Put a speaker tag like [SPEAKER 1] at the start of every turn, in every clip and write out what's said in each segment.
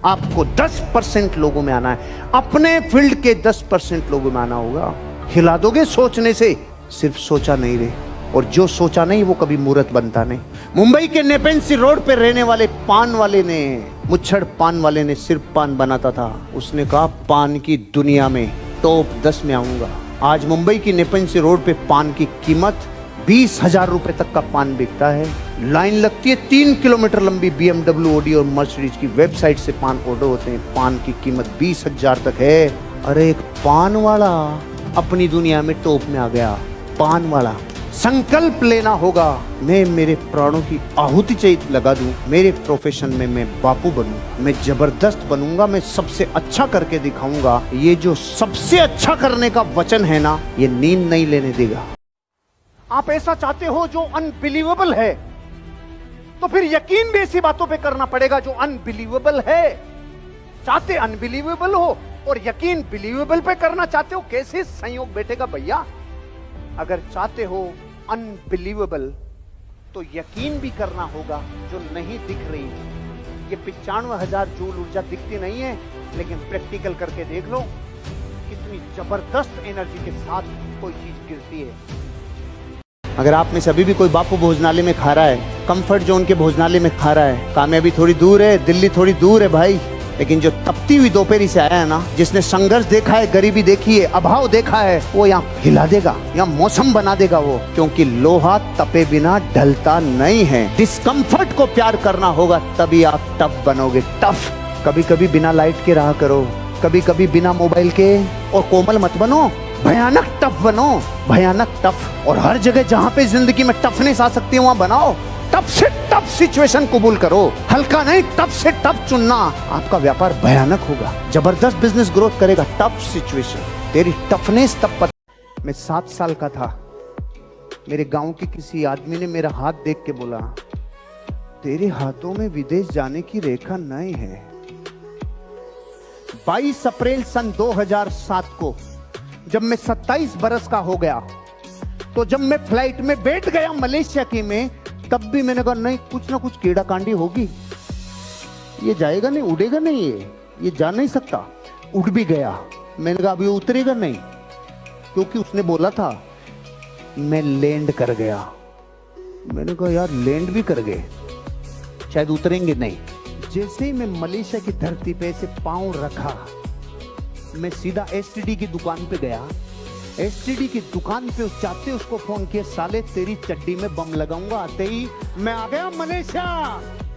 [SPEAKER 1] आपको 10% लोगों में आना है, अपने फील्ड के 10% लोगों में आना होगा। हिला दोगे सोचने से, सिर्फ सोचा नहीं रे, और जो सोचा नहीं वो कभी मूर्त बनता नहीं। मुंबई के नेपेंसी रोड पे रहने वाले पान वाले ने, मुच्छड़ पान वाले ने सिर्फ पान बनाता था। उसने कहा पान की दुनिया में टॉप 10 में आऊंगा। आज मुंबई की नेपेंसी रोड पे पान की कीमत 20,000 रुपए तक का पान बिकता है। लाइन लगती है 3 किलोमीटर लंबी। BMW, ऑडी और मर्सिडीज की वेबसाइट से पान ऑर्डर होते हैं। पान की कीमत 20,000 तक है। अरे एक पान वाला अपनी दुनिया में टॉप में आ गया। पान वाला संकल्प लेना होगा, मैं मेरे प्राणों की आहुति लगा दूं, मेरे प्रोफेशन में मैं बापू बनूं, मैं जबरदस्त बनूंगा, मैं सबसे अच्छा करके दिखाऊंगा। ये जो सबसे अच्छा करने का वचन है ना, ये नींद नहीं लेने देगा। आप ऐसा चाहते हो जो अनबिलीवेबल है, तो फिर यकीन भी ऐसी बातों पे करना पड़ेगा जो अनबिलीवेबल है। चाहते अनबिलीवेबल हो और यकीन बिलीवेबल पे करना चाहते हो, कैसे संयोग बैठेगा भैया? अगर चाहते हो अनबिलीवेबल तो यकीन भी करना होगा जो नहीं दिख रही। ये 95,000 जूल ऊर्जा दिखती नहीं है, लेकिन प्रैक्टिकल करके देख लो कितनी जबरदस्त एनर्जी के साथ कोई चीज गिरती है। अगर आप में से अभी भी कोई बापू भोजनालय में खा रहा है, कंफर्ट जोन के भोजनालय में खा रहा है, कामयाबी थोड़ी दूर है, दिल्ली थोड़ी दूर है भाई, लेकिन जो तपती हुई दोपहरी से आया है ना, जिसने संघर्ष देखा है, गरीबी देखी है, अभाव देखा है, वो यहाँ हिला देगा, यहाँ मौसम बना देगा वो। क्योंकि लोहा तपे बिना ढलता नहीं है। डिस्कम्फर्ट को प्यार करना होगा, तभी आप टफ बनोगे। टफ कभी कभी बिना लाइट के रहा करो, कभी कभी बिना मोबाइल के, और कोमल मत बनो, भयानक टफ बनो, भयानक टफ। और हर जगह जहाँ पे जिंदगी में टफनेस आ सकती है वहाँ बनाओ। टफ से टफ सिचुएशन कबूल करो, हल्का नहीं, टफ से टफ चुनना। आपका व्यापार भयानक होगा, जबरदस्त बिजनेस ग्रोथ करेगा। टफ सिचुएशन, तेरी टफनेस तब पता। मैं 7 साल का था, मेरे गांव के किसी आदमी ने मेरा हाथ देख के बोला, तेरे हाथों में विदेश जाने की रेखा नहीं है। 22 अप्रैल सन 2007 को जब मैं 27 बरस का हो गया, तो जब मैं फ्लाइट में बैठ गया मलेशिया की में, तब भी मैंने कहा नहीं, कुछ ना कुछ कीड़ा कांडी होगी, ये जाएगा नहीं, उड़ेगा नहीं, ये जा नहीं सकता। उड़ भी गया। मैंने कहा अभी उतरेगा नहीं, क्योंकि उसने बोला था। मैं लैंड कर गया। मैंने कहा यार लैंड भी कर गए, शायद उतरेंगे नहीं। जैसे ही मैं मलेशिया की धरती पे से पांव रखा, मैं सीधा एसटीडी की दुकान पे गया। एसटीडी की दुकान पे चाहते उसको फोन किया, साले तेरी चड्डी में बम लगाऊंगा। आते ही मैं आ गया मलेशिया।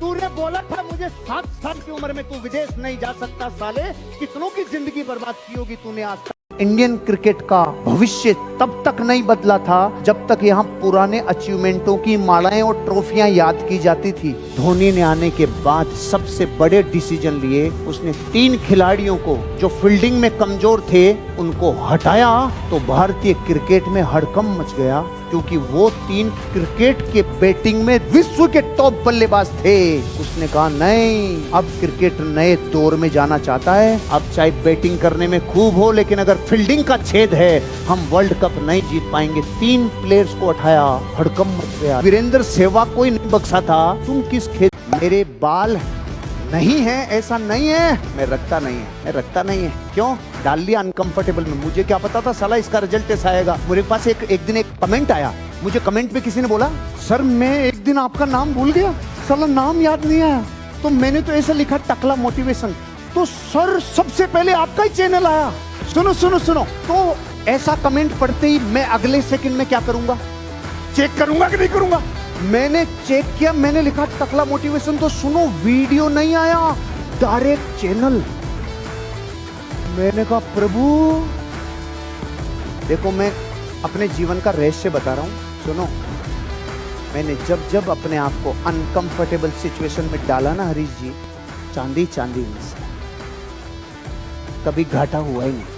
[SPEAKER 1] तूने बोला था मुझे 7 साल की उम्र में तू विदेश नहीं जा सकता, साले कितनों की जिंदगी बर्बाद की होगी तूने आज तक। इंडियन क्रिकेट का भविष्य तब तक नहीं बदला था जब तक यहाँ पुराने अचीवमेंटों की मालाएं और ट्रॉफियां याद की जाती थी। धोनी ने आने के बाद सबसे बड़े डिसीजन लिए। उसने 3 खिलाड़ियों को जो फील्डिंग में कमजोर थे उनको हटाया, तो भारतीय क्रिकेट में हड़कंप मच गया, क्योंकि वो 3 क्रिकेट के बैटिंग में विश्व के टॉप बल्लेबाज थे। उसने कहा नहीं, अब क्रिकेट नए दौर में जाना चाहता है। अब चाहे बैटिंग करने में खूब हो, लेकिन अगर फील्डिंग का छेद है, हम वर्ल्ड कप नहीं जीत पाएंगे। 3 प्लेयर्स को हटाया, हड़कंप मच गया। वीरेंद्र सहवाग को ही नहीं बख्शा था। तुम किस खेत? मेरे बाल नहीं है, ऐसा नहीं है, मैं रखता नहीं है, मैं रखता नहीं है। क्यों? डाल लिया अनकंफर्टेबल में। मुझे क्या पता था साला इसका रिजल्ट ऐसा आएगा। मेरे पास एक दिन एक कमेंट आया, मुझे कमेंट पे किसी ने बोला, सर मैं एक दिन आपका नाम भूल गया, साला नाम याद नहीं आया, तो मैंने तो ऐसा लिखा टकला मोटिवेशन। तो सर सबसे पहले आपका ही चैनल आया। सुनो सुनो सुनो, तो ऐसा कमेंट पढ़ते ही मैं अगले सेकंड में क्या करूंगा? चेक करूंगा कि नहीं करूंगा? मैंने चेक किया, मैंने लिखा टकला मोटिवेशन, तो सुनो वीडियो नहीं आया, डायरेक्ट चैनल। मैंने कहा प्रभु देखो, मैं अपने जीवन का रहस्य बता रहा हूं, सुनो। मैंने जब जब अपने आप को अनकंफर्टेबल सिचुएशन में डाला ना हरीश जी, चांदी चांदी में से कभी घाटा हुआ ही नहीं।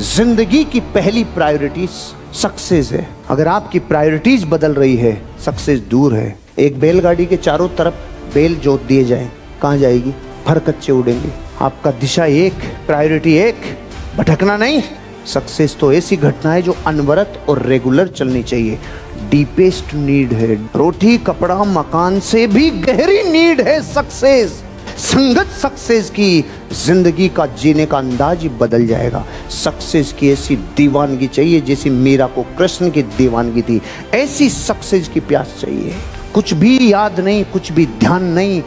[SPEAKER 1] जिंदगी की पहली प्रायोरिटी सक्सेस है। अगर आपकी प्रायोरिटीज बदल रही है, सक्सेस दूर है। एक बैलगाड़ी के चारों तरफ बेल जोत दिए जाए, कहाँ जाएगी? फर कच्चे उड़ेंगे। आपका दिशा एक, प्रायोरिटी एक, भटकना नहीं। सक्सेस तो ऐसी घटना है जो अनवरत और रेगुलर चलनी चाहिए। डीपेस्ट नीड है, रोटी कपड़ा मकान से भी गहरी नीड है सक्सेस। संगत सक्सेस की जिंदगी का जीने का अंदाज ही बदल जाएगा। सक्सेस की ऐसी दीवानगी चाहिए जैसी मीरा को कृष्ण की दीवानगी थी, ऐसी सक्सेस की प्यास चाहिए। कुछ भी याद नहीं, कुछ भी ध्यान नहीं।